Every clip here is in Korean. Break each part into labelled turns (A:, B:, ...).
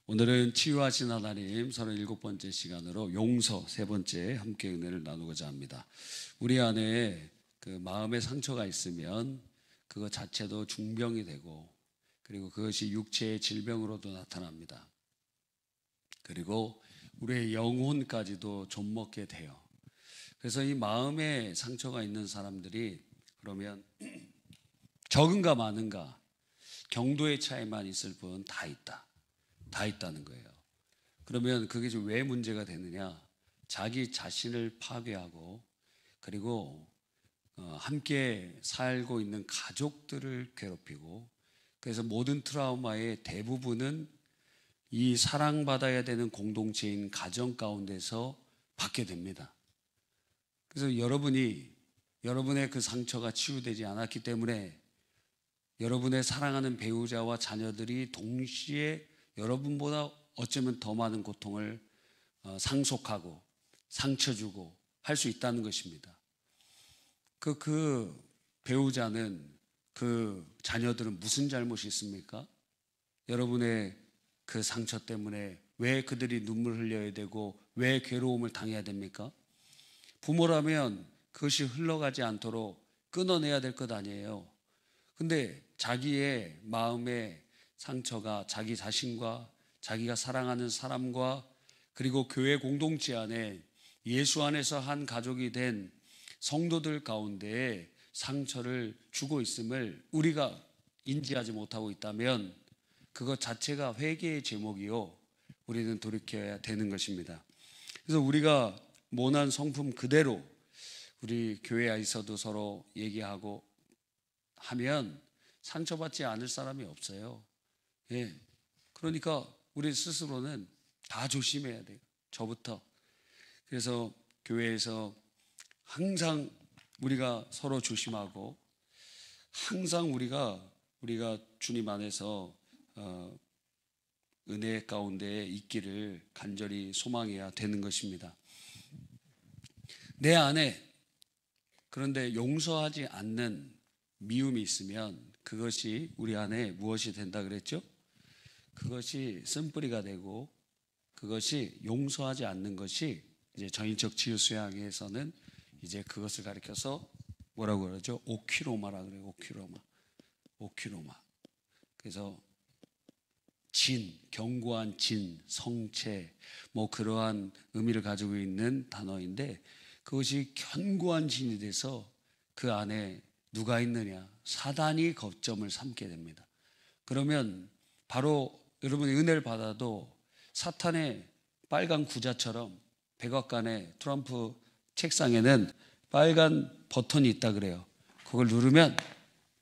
A: 오늘은 치유하신 하나님 37번째 시간으로 용서 세 번째 함께 은혜를 나누고자 합니다. 우리 안에 그 마음의 상처가 있으면 그것 자체도 중병이 되고, 그리고 그것이 육체의 질병으로도 나타납니다. 그리고 우리의 영혼까지도 좀먹게 돼요. 그래서 이 마음에 상처가 있는 사람들이 그러면 적은가 많은가 경도의 차이만 있을 뿐 다 있다는 거예요. 그러면 그게 왜 문제가 되느냐? 자기 자신을 파괴하고, 그리고 함께 살고 있는 가족들을 괴롭히고, 그래서 모든 트라우마의 대부분은 이 사랑받아야 되는 공동체인 가정 가운데서 받게 됩니다. 그래서 여러분의 그 상처가 치유되지 않았기 때문에 여러분의 사랑하는 배우자와 자녀들이 동시에 여러분보다 어쩌면 더 많은 고통을 상속하고 상처 주고 할 수 있다는 것입니다. 그 배우자는, 그 자녀들은 무슨 잘못이 있습니까? 여러분의 그 상처 때문에 왜 그들이 눈물 흘려야 되고 왜 괴로움을 당해야 됩니까? 부모라면 그것이 흘러가지 않도록 끊어내야 될 것 아니에요. 근데 자기의 마음의 상처가 자기 자신과 자기가 사랑하는 사람과 그리고 교회 공동체 안에 예수 안에서 한 가족이 된 성도들 가운데 상처를 주고 있음을 우리가 인지하지 못하고 있다면 그것 자체가 회개의 제목이요, 우리는 돌이켜야 되는 것입니다. 그래서 우리가 모난 성품 그대로 우리 교회 안에서도 서로 얘기하고 하면 상처받지 않을 사람이 없어요. 예. 그러니까 우리 스스로는 다 조심해야 돼요. 저부터. 그래서 교회에서 항상 우리가 서로 조심하고, 항상 우리가 주님 안에서 은혜 가운데 있기를 간절히 소망해야 되는 것입니다. 내 안에 그런데 용서하지 않는 미움이 있으면 그것이 우리 안에 무엇이 된다 그랬죠? 그것이 쓴뿌리가 되고, 그것이 용서하지 않는 것이 이제 전인적 치유 수양에서는 이제 그것을 가리켜서 뭐라고 그러죠? 오키로마라 그래요. 오키로마. 그래서 견고한 성체, 그러한 의미를 가지고 있는 단어인데, 그것이 견고한 진이 돼서 그 안에 누가 있느냐? 사단이 거점을 삼게 됩니다. 그러면 바로 여러분이 은혜를 받아도 사탄의 빨간 구자처럼 백악관의 트럼프 책상에는 빨간 버튼이 있다 그래요. 그걸 누르면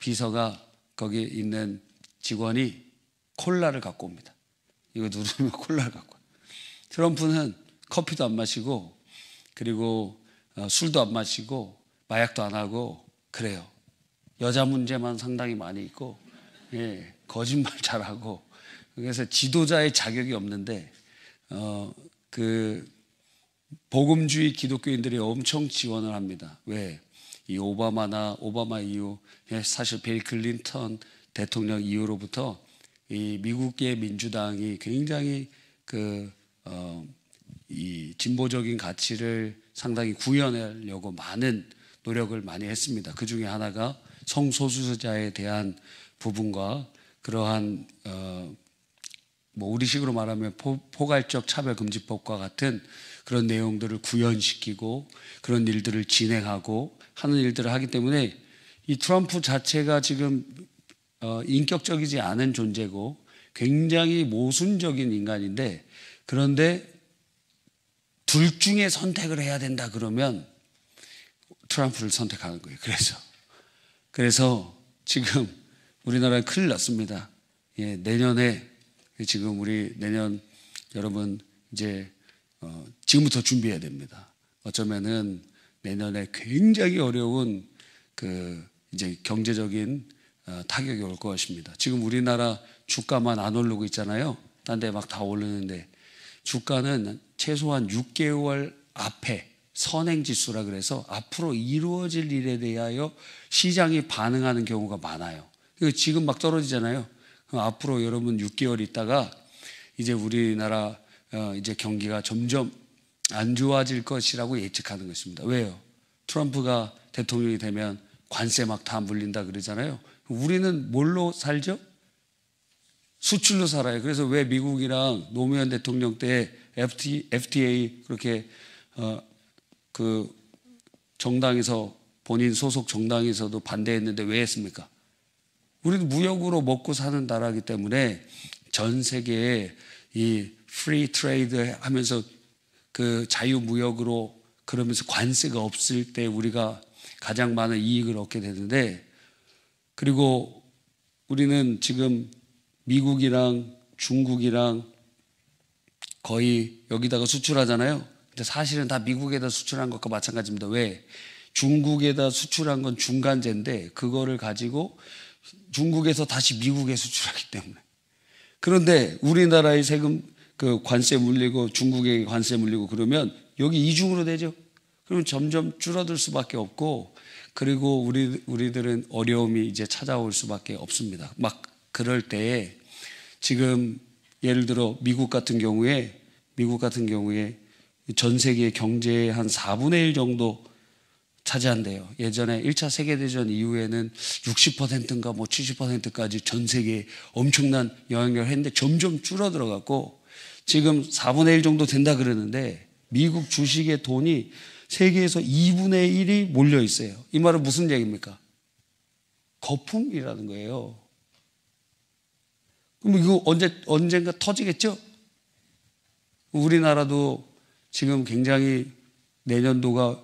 A: 비서가 거기 있는 직원이 콜라를 갖고 옵니다. 이거 누르면 콜라를 갖고 와요. 트럼프는 커피도 안 마시고, 그리고 술도 안 마시고, 마약도 안 하고 그래요. 여자 문제만 상당히 많이 있고, 예, 거짓말 잘하고, 그래서 지도자의 자격이 없는데 그 복음주의 기독교인들이 엄청 지원을 합니다. 왜? 이 오바마 이후, 사실 빌 클린턴 대통령 이후로부터 이 미국의 민주당이 굉장히 이 진보적인 가치를 상당히 구현하려고 많은 노력을 많이 했습니다. 그 중에 하나가 성소수자에 대한 부분과 그러한 우리식으로 말하면 포괄적 차별금지법과 같은 그런 내용들을 구현시키고 그런 일들을 진행하고 하는 일들을 하기 때문에 이 트럼프 자체가 지금 인격적이지 않은 존재고 굉장히 모순적인 인간인데, 그런데 둘 중에 선택을 해야 된다 그러면 트럼프를 선택하는 거예요. 그래서 지금 우리나라에 큰일 났습니다. 예, 내년에 지금 우리 내년 여러분 이제 지금부터 준비해야 됩니다. 어쩌면은 내년에 굉장히 어려운 이제 경제적인 타격이 올 것입니다. 지금 우리나라 주가만 안 오르고 있잖아요. 딴 데 막 다 오르는데, 주가는 최소한 6개월 앞에 선행지수라 그래서 앞으로 이루어질 일에 대하여 시장이 반응하는 경우가 많아요. 지금 막 떨어지잖아요. 앞으로 여러분 6개월 있다가 이제 우리나라 이제 경기가 점점 안 좋아질 것이라고 예측하는 것입니다. 왜요? 트럼프가 대통령이 되면 관세 막 다 물린다 그러잖아요. 우리는 뭘로 살죠? 수출로 살아요. 그래서 왜 미국이랑 노무현 대통령 때 FTA 그렇게 그 정당에서 본인 소속 정당에서도 반대했는데 왜 했습니까? 우리도 무역으로 먹고 사는 나라이기 때문에 전 세계에 이 프리 트레이드 하면서 그 자유무역으로 그러면서 관세가 없을 때 우리가 가장 많은 이익을 얻게 되는데, 그리고 우리는 지금 미국이랑 중국이랑 거의 여기다가 수출하잖아요. 근데 사실은 다 미국에다 수출한 것과 마찬가지입니다. 왜? 중국에다 수출한 건 중간재인데 그거를 가지고 중국에서 다시 미국에 수출하기 때문에. 그런데 우리나라의 세금 그 관세 물리고 중국에 관세 물리고 그러면 여기 이중으로 되죠. 그러면 점점 줄어들 수밖에 없고, 그리고 우리들은 어려움이 이제 찾아올 수밖에 없습니다. 막 그럴 때에 지금 예를 들어 미국 같은 경우에 전 세계 경제의 한 4분의 1 정도 차지한대요. 예전에 1차 세계대전 이후에는 60%인가 뭐 70%까지 전 세계에 엄청난 영향력을 했는데 점점 줄어들어갖고 지금 4분의 1 정도 된다 그러는데, 미국 주식의 돈이 세계에서 2분의 1이 몰려 있어요. 이 말은 무슨 얘기입니까? 거품이라는 거예요. 그럼 이거 언젠가 터지겠죠? 우리나라도 지금 굉장히 내년도가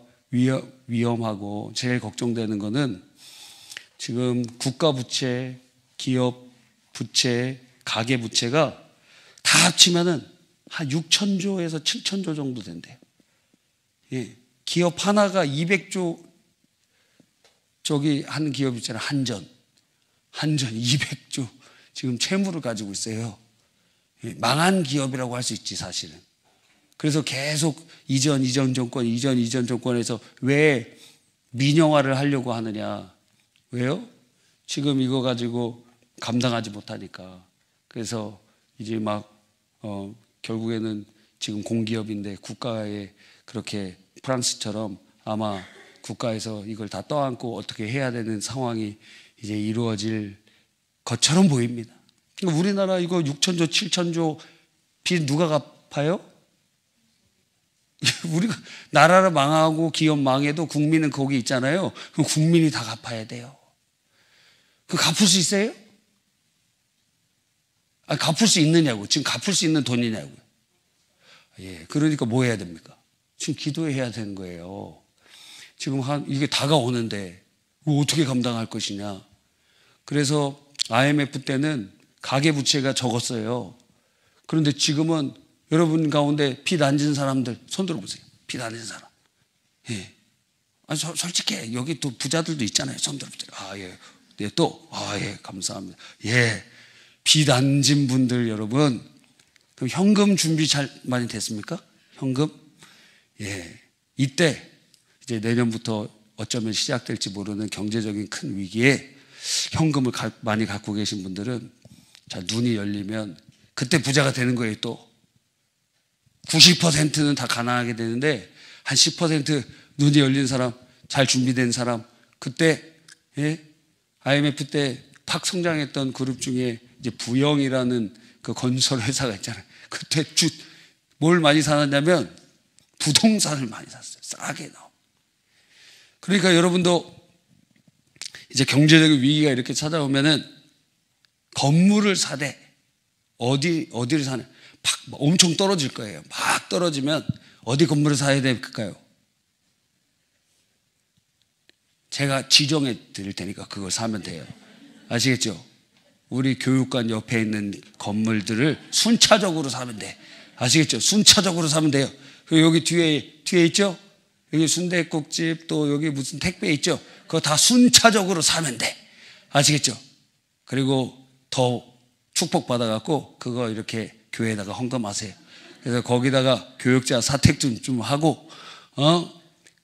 A: 위험하고 제일 걱정되는 거는 지금 국가 부채, 기업 부채, 가계 부채가 다 합치면은 한 6천조에서 7천조 정도 된대요. 예. 기업 하나가 200조, 저기 한 기업 있잖아요. 한전 200조 지금 채무를 가지고 있어요. 예. 망한 기업이라고 할 수 있지 사실은. 그래서 계속 이전 정권에서 왜 민영화를 하려고 하느냐. 왜요? 지금 이거 가지고 감당하지 못하니까. 그래서 이제 결국에는 지금 공기업인데 국가에 그렇게 프랑스처럼 아마 국가에서 이걸 다 떠안고 어떻게 해야 되는 상황이 이제 이루어질 것처럼 보입니다. 우리나라 이거 6천조, 7천조 빚 누가 갚아요? 우리가 나라를 망하고 기업 망해도 국민은 거기 있잖아요. 그럼 국민이 다 갚아야 돼요. 그 갚을 수 있어요? 갚을 수 있느냐고. 지금 갚을 수 있는 돈이냐고요. 예, 그러니까 뭐 해야 됩니까? 지금 기도해야 되는 거예요. 지금 이게 다가오는데 어떻게 감당할 것이냐. 그래서 IMF 때는 가계부채가 적었어요. 그런데 지금은 여러분 가운데 빚 안 진 사람들 손 들어보세요. 빚 안 진 사람. 예. 솔직히 여기 또 부자들도 있잖아요. 손 들어보세요. 예. 네, 또. 예. 감사합니다. 예. 빚 안 진 분들 여러분, 그럼 현금 준비 잘 많이 됐습니까? 현금? 예. 이때 이제 내년부터 어쩌면 시작될지 모르는 경제적인 큰 위기에 현금을 많이 갖고 계신 분들은 자, 눈이 열리면 그때 부자가 되는 거예요. 또 90%는 다 가난하게 되는데 한 10% 눈이 열린 사람, 잘 준비된 사람, 그때 예? IMF 때 팍 성장했던 그룹 중에 이제 부영이라는 그 건설 회사가 있잖아요. 그때 뭘 많이 사놨냐면 부동산을 많이 샀어요. 싸게 나오. 그러니까 여러분도 이제 경제적인 위기가 이렇게 찾아오면은 건물을 사되 어디를 사냐? 엄청 떨어질 거예요. 막 떨어지면 어디 건물을 사야 될까요? 제가 지정해 드릴 테니까 그걸 사면 돼요. 아시겠죠? 우리 교육관 옆에 있는 건물들을 순차적으로 사면 돼. 아시겠죠? 순차적으로 사면 돼요. 그리고 여기 뒤에 있죠? 여기 순댓국집, 또 여기 무슨 택배 있죠? 그거 다 순차적으로 사면 돼. 아시겠죠? 그리고 더 축복받아갖고 그거 이렇게 교회에다가 헌금하세요. 그래서 거기다가 교육자 사택 좀 하고,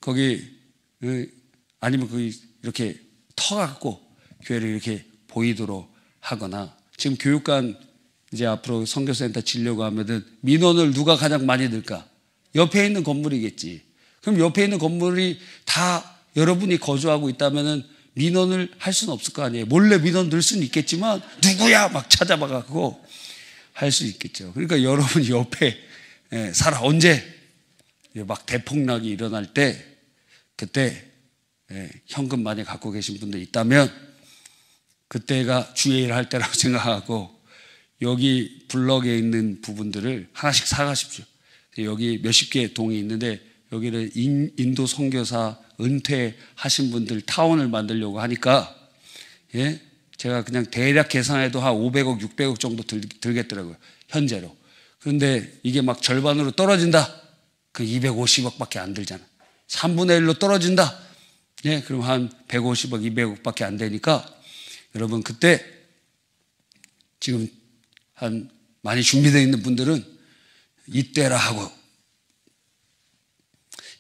A: 거기, 아니면 이렇게 터갖고 교회를 이렇게 보이도록 하거나, 지금 교육관 이제 앞으로 선교센터 지려고 하면은 민원을 누가 가장 많이 들까? 옆에 있는 건물이겠지. 그럼 옆에 있는 건물이 다 여러분이 거주하고 있다면은 민원을 할 수는 없을 거 아니에요. 몰래 민원 들 수는 있겠지만 누구야 막 찾아봐갖고 할 수 있겠죠. 그러니까 여러분 옆에 살아. 언제 막 대폭락이 일어날 때 그때 현금 많이 갖고 계신 분들 있다면 그때가 주의 일 할 때라고 생각하고 여기 블럭에 있는 부분들을 하나씩 사가십시오. 여기 몇십 개 동이 있는데 여기를 인도 선교사 은퇴하신 분들 타운을 만들려고 하니까 제가 그냥 대략 계산해도 한 500억, 600억 정도 들겠더라고요. 현재로. 그런데 이게 막 절반으로 떨어진다. 그 250억밖에 안 들잖아. 3분의 1로 떨어진다. 그럼 한 150억, 200억밖에 안 되니까 여러분 그때 지금 한 많이 준비되어 있는 분들은 이때라 하고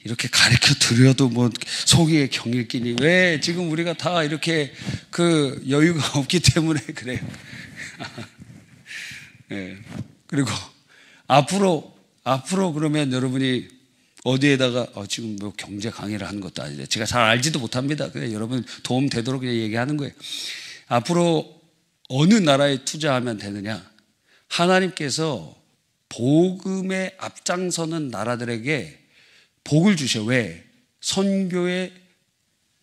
A: 이렇게 가르쳐 드려도 뭐 속이에 경일 끼니 왜 지금 우리가 다 이렇게 그 여유가 없기 때문에 그래요. 그리고 앞으로 그러면 여러분이 어디에다가 지금 뭐 경제 강의를 하는 것도 아닌데 제가 잘 알지도 못합니다. 그냥 여러분 도움 되도록 그냥 얘기하는 거예요. 앞으로 어느 나라에 투자하면 되느냐? 하나님께서 복음에 앞장서는 나라들에게 복을 주셔. 왜? 선교의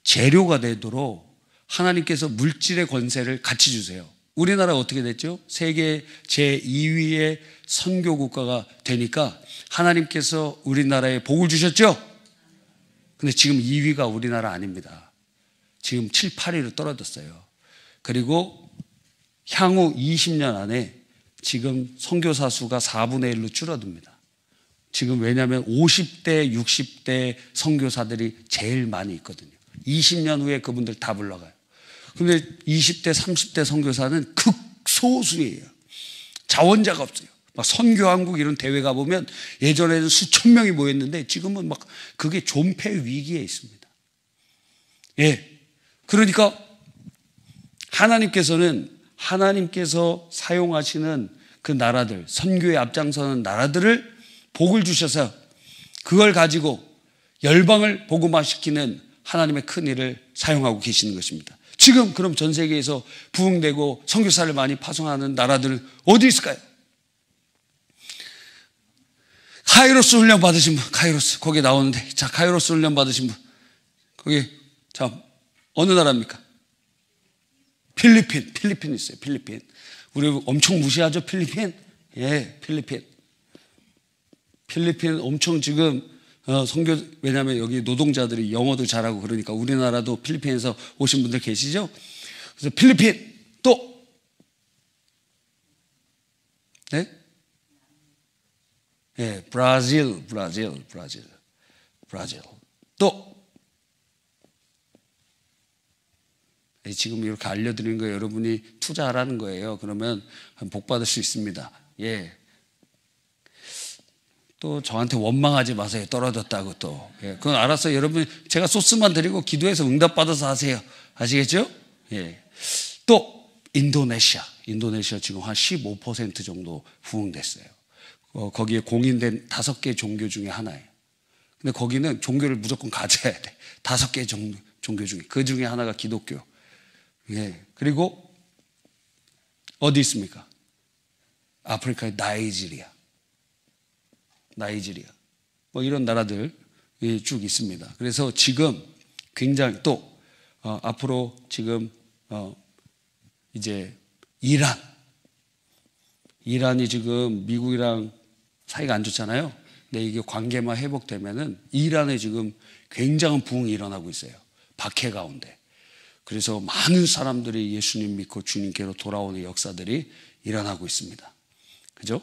A: 재료가 되도록 하나님께서 물질의 권세를 같이 주세요. 우리나라가 어떻게 됐죠? 세계 제2위의 선교 국가가 되니까 하나님께서 우리나라에 복을 주셨죠? 근데 지금 2위가 우리나라 아닙니다. 지금 7, 8위로 떨어졌어요. 그리고 향후 20년 안에 지금 선교사 수가 4분의 1로 줄어듭니다. 지금 왜냐하면 50대, 60대 선교사들이 제일 많이 있거든요. 20년 후에 그분들 다 불러가요. 그런데 20대, 30대 선교사는 극소수예요. 자원자가 없어요. 막 선교한국 이런 대회 가보면 예전에는 수천 명이 모였는데 지금은 막 그게 존폐 위기에 있습니다. 그러니까 하나님께서 사용하시는 그 나라들, 선교에 앞장서는 나라들을 복을 주셔서 그걸 가지고 열방을 복음화시키는 하나님의 큰 일을 사용하고 계시는 것입니다. 지금 그럼 전 세계에서 부흥되고 선교사를 많이 파송하는 나라들은 어디 있을까요? 카이로스 훈련 받으신 분, 카이로스 거기 나오는데, 자 카이로스 훈련 받으신 분 거기 자 어느 나라입니까? 필리핀 있어요. 필리핀. 우리 엄청 무시하죠, 필리핀? 필리핀 엄청 지금 선교, 왜냐하면 여기 노동자들이 영어도 잘하고 그러니까 우리나라도 필리핀에서 오신 분들 계시죠? 그래서 필리핀 또 브라질 또 지금 이렇게 알려드리는 거예요. 여러분이 투자하라는 거예요. 그러면 복 받을 수 있습니다. 또 저한테 원망하지 마세요. 떨어졌다고 또. 그건 알았어요. 여러분 제가 소스만 드리고 기도해서 응답받아서 하세요. 아시겠죠? 또 인도네시아 지금 한 15% 정도 부흥됐어요. 거기에 공인된 5개 종교 중에 하나예요. 근데 거기는 종교를 무조건 가져야 돼. 5개 종교 중에. 그 중에 하나가 기독교. 그리고 어디 있습니까? 아프리카의 나이지리아 뭐 이런 나라들이 쭉 있습니다. 그래서 지금 굉장히 또 앞으로 지금 이제 이란이 지금 미국이랑 사이가 안 좋잖아요. 근데 이게 관계만 회복되면은 이란에 지금 굉장한 부흥이 일어나고 있어요. 박해 가운데. 그래서 많은 사람들이 예수님 믿고 주님께로 돌아오는 역사들이 일어나고 있습니다. 그죠?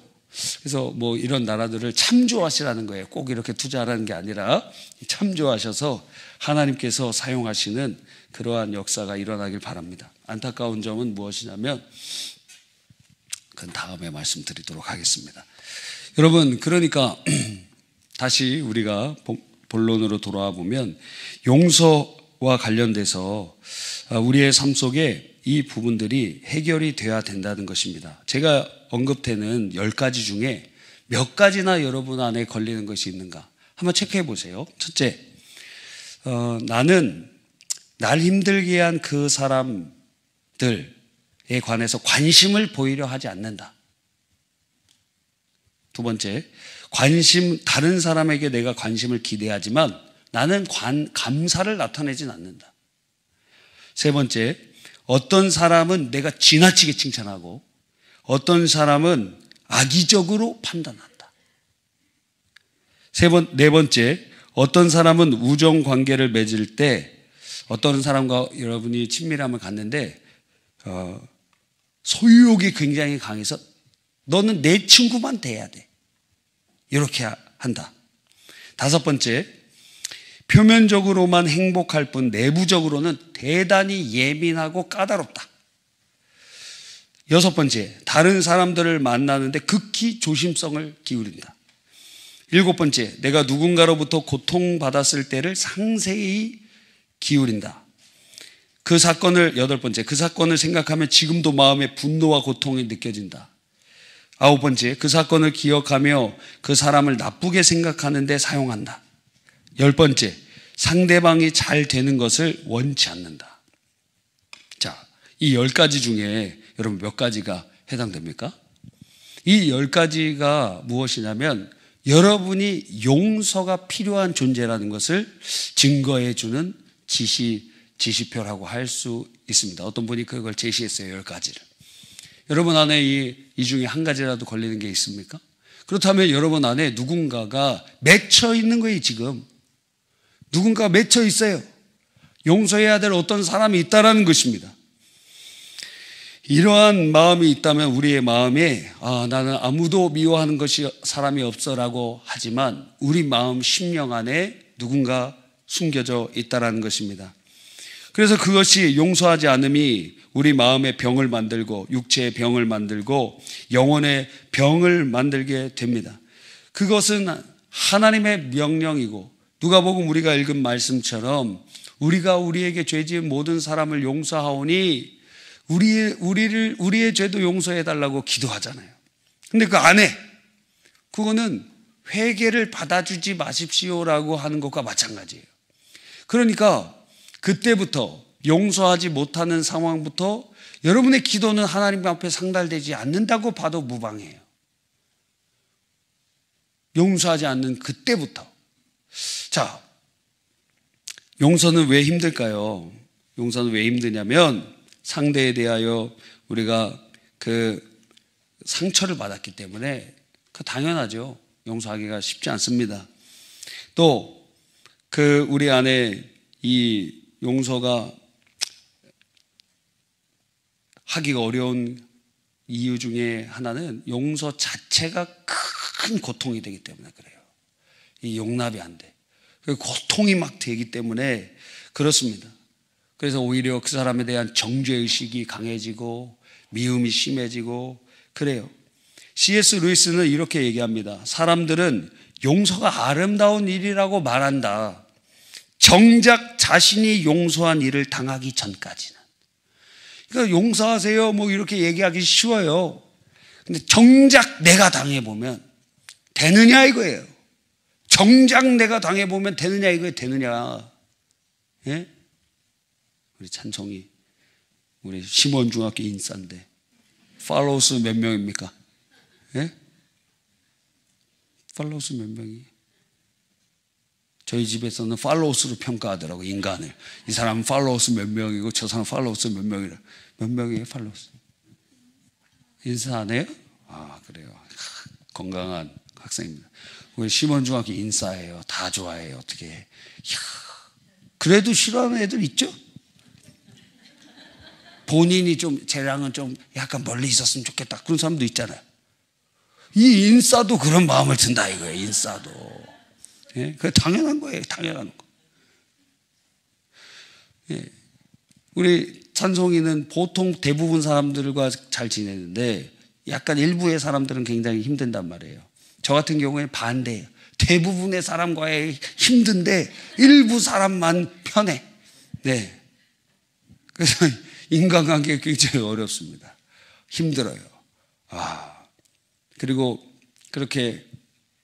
A: 그래서 뭐 이런 나라들을 참조하시라는 거예요. 꼭 이렇게 투자하라는 게 아니라 참조하셔서 하나님께서 사용하시는 그러한 역사가 일어나길 바랍니다. 안타까운 점은 무엇이냐면 그건 다음에 말씀드리도록 하겠습니다. 여러분, 그러니까 다시 우리가 본론으로 돌아와 보면 용서와 관련돼서 우리의 삶 속에 이 부분들이 해결이 돼야 된다는 것입니다. 제가 언급되는 10가지 중에 몇 가지나 여러분 안에 걸리는 것이 있는가 한번 체크해 보세요. 첫째, 나는 날 힘들게 한 그 사람들에 관해서 관심을 보이려 하지 않는다. 두 번째, 다른 사람에게 내가 관심을 기대하지만 나는 감사를 나타내진 않는다. 세 번째, 어떤 사람은 내가 지나치게 칭찬하고 어떤 사람은 악의적으로 판단한다. 네 번째, 어떤 사람은 우정 관계를 맺을 때 어떤 사람과 여러분이 친밀함을 갖는데 소유욕이 굉장히 강해서 너는 내 친구만 돼야 돼. 이렇게 한다. 다섯 번째, 표면적으로만 행복할 뿐 내부적으로는 대단히 예민하고 까다롭다. 여섯 번째, 다른 사람들을 만나는데 극히 조심성을 기울인다. 일곱 번째, 내가 누군가로부터 고통받았을 때를 상세히 기울인다. 여덟 번째, 그 사건을 생각하면 지금도 마음에 분노와 고통이 느껴진다. 아홉 번째, 그 사건을 기억하며 그 사람을 나쁘게 생각하는데 사용한다. 열 번째, 상대방이 잘 되는 것을 원치 않는다. 자, 이 10가지 중에 여러분 몇 가지가 해당됩니까? 이 10가지가 무엇이냐면 여러분이 용서가 필요한 존재라는 것을 증거해 주는 지시표라고 할 수 있습니다. 어떤 분이 그걸 제시했어요. 10가지를. 여러분 안에 이 중에 한 가지라도 걸리는 게 있습니까? 그렇다면 여러분 안에 누군가가 맺혀 있는 거예요. 지금 누군가가 맺혀 있어요. 용서해야 될 어떤 사람이 있다라는 것입니다. 이러한 마음이 있다면 우리의 마음에 나는 아무도 미워하는 것이 사람이 없어라고 하지만 우리 마음 심령 안에 누군가 숨겨져 있다라는 것입니다. 그래서 그것이 용서하지 않음이 우리 마음의 병을 만들고 육체의 병을 만들고 영혼의 병을 만들게 됩니다. 그것은 하나님의 명령이고 누가복음 우리가 읽은 말씀처럼 우리가 우리에게 죄 지은 모든 사람을 용서하오니 우리의 죄도 용서해 달라고 기도하잖아요. 근데 그 안에 그거는 회개를 받아주지 마십시오라고 하는 것과 마찬가지예요. 그러니까 그때부터 용서하지 못하는 상황부터 여러분의 기도는 하나님 앞에 상달되지 않는다고 봐도 무방해요. 용서하지 않는 그때부터. 자, 용서는 왜 힘들까요? 용서는 왜 힘드냐면 상대에 대하여 우리가 그 상처를 받았기 때문에 당연하죠. 용서하기가 쉽지 않습니다. 또 우리 안에 이 용서가 하기가 어려운 이유 중에 하나는 용서 자체가 큰 고통이 되기 때문에 그래요. 이 용납이 안 돼. 고통이 막 되기 때문에 그렇습니다. 그래서 오히려 그 사람에 대한 정죄의식이 강해지고 미움이 심해지고 그래요. C.S. 루이스는 이렇게 얘기합니다. 사람들은 용서가 아름다운 일이라고 말한다. 정작 자신이 용서한 일을 당하기 전까지는. 그러니까 용서하세요 뭐 이렇게 얘기하기 쉬워요. 근데 정작 내가 당해보면 되느냐 이거예요. 정작 내가 당해보면 되느냐 이거예요. 되느냐. 예? 우리 찬송이 우리 심원중학교 인싸인데 팔로우스 몇 명입니까? 예? 팔로우스 몇 명이? 저희 집에서는 팔로우스로 평가하더라고 인간을. 이 사람은 팔로우스 몇 명이고 저 사람은 팔로우스 몇 명이라. 몇 명이에요 팔로우스? 인사 안 해요? 그래요. 건강한 학생입니다. 우리 심원중학교 인싸예요. 다 좋아해요. 어떻게 해. 그래도 싫어하는 애들 있죠? 본인이 좀 쟤랑은 좀 약간 멀리 있었으면 좋겠다 그런 사람도 있잖아요. 이 인싸도 그런 마음을 든다 이거예요. 인싸도. 예? 그게 당연한 거예요. 당연한 거. 예. 우리 찬송이는 보통 대부분 사람들과 잘 지내는데 약간 일부의 사람들은 굉장히 힘든단 말이에요. 저 같은 경우에 반대예요. 대부분의 사람과의 힘든데 일부 사람만 편해. 네. 그래서 인간관계 굉장히 어렵습니다. 힘들어요. 그리고 그렇게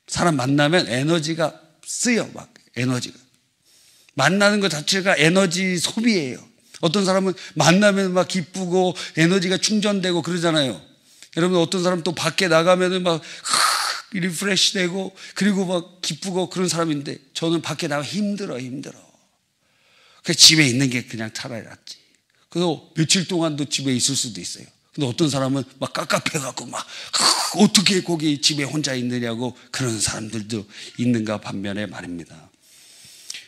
A: 사람 만나면 에너지가 쓰여, 막 에너지가. 만나는 것 자체가 에너지 소비예요. 어떤 사람은 만나면 막 기쁘고 에너지가 충전되고 그러잖아요. 여러분, 어떤 사람 또 밖에 나가면은 막 리프레시 되고 그리고 막 기쁘고 그런 사람인데, 저는 밖에 나가 힘들어. 그래서 집에 있는 게 그냥 차라리 낫지. 그래서 며칠 동안도 집에 있을 수도 있어요. 근데 어떤 사람은 막 깝깝해갖고 막 어떻게 거기 집에 혼자 있느냐고 그런 사람들도 있는가 반면에 말입니다.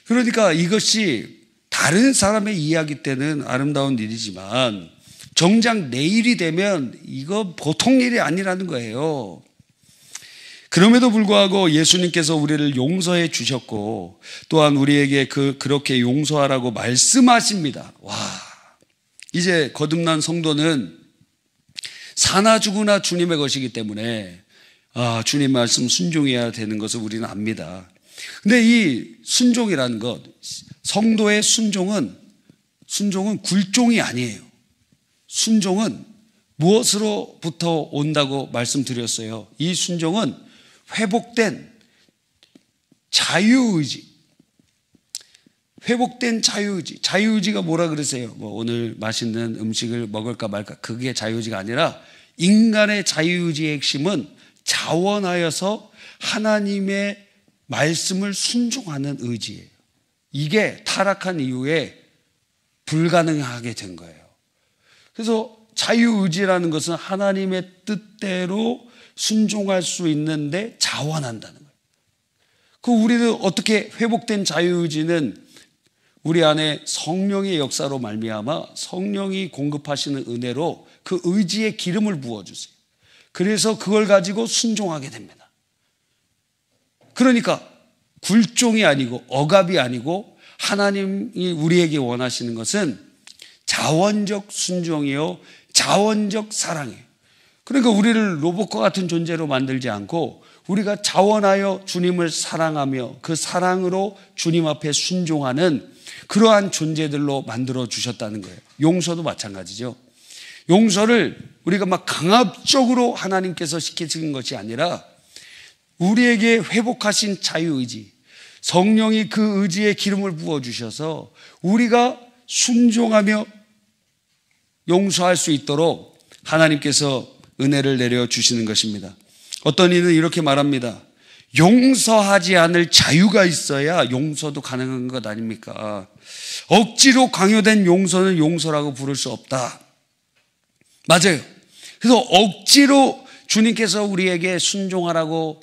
A: 그러니까 이것이 다른 사람의 이야기 때는 아름다운 일이지만 정작 내 일이 되면 이거 보통 일이 아니라는 거예요. 그럼에도 불구하고 예수님께서 우리를 용서해 주셨고 또한 우리에게 그렇게 용서하라고 말씀하십니다. 이제 거듭난 성도는 사나 죽으나 주님의 것이기 때문에 주님 말씀 순종해야 되는 것을 우리는 압니다. 근데 이 순종이라는 것, 성도의 순종은 굴종이 아니에요. 순종은 무엇으로부터 온다고 말씀드렸어요? 이 순종은 회복된 자유의지. 회복된 자유의지. 자유의지가 뭐라 그러세요? 오늘 맛있는 음식을 먹을까 말까, 그게 자유의지가 아니라 인간의 자유의지의 핵심은 자원하여서 하나님의 말씀을 순종하는 의지예요. 이게 타락한 이후에 불가능하게 된 거예요. 그래서 자유의지라는 것은 하나님의 뜻대로 순종할 수 있는데 자원한다는 거예요. 우리는 어떻게 회복된 자유의지는 우리 안에 성령의 역사로 말미암아 성령이 공급하시는 은혜로 그 의지에 기름을 부어주세요. 그래서 그걸 가지고 순종하게 됩니다. 그러니까 굴종이 아니고 억압이 아니고 하나님이 우리에게 원하시는 것은 자원적 순종이요, 자원적 사랑이에요. 그러니까 우리를 로봇과 같은 존재로 만들지 않고 우리가 자원하여 주님을 사랑하며 그 사랑으로 주님 앞에 순종하는 그러한 존재들로 만들어 주셨다는 거예요. 용서도 마찬가지죠. 용서를 우리가 막 강압적으로 하나님께서 시키신 것이 아니라 우리에게 회복하신 자유의지, 성령이 그 의지에 기름을 부어주셔서 우리가 순종하며 용서할 수 있도록 하나님께서 은혜를 내려주시는 것입니다. 어떤 이는 이렇게 말합니다. 용서하지 않을 자유가 있어야 용서도 가능한 것 아닙니까? 억지로 강요된 용서는 용서라고 부를 수 없다. 맞아요. 그래서 억지로 주님께서 우리에게 순종하라고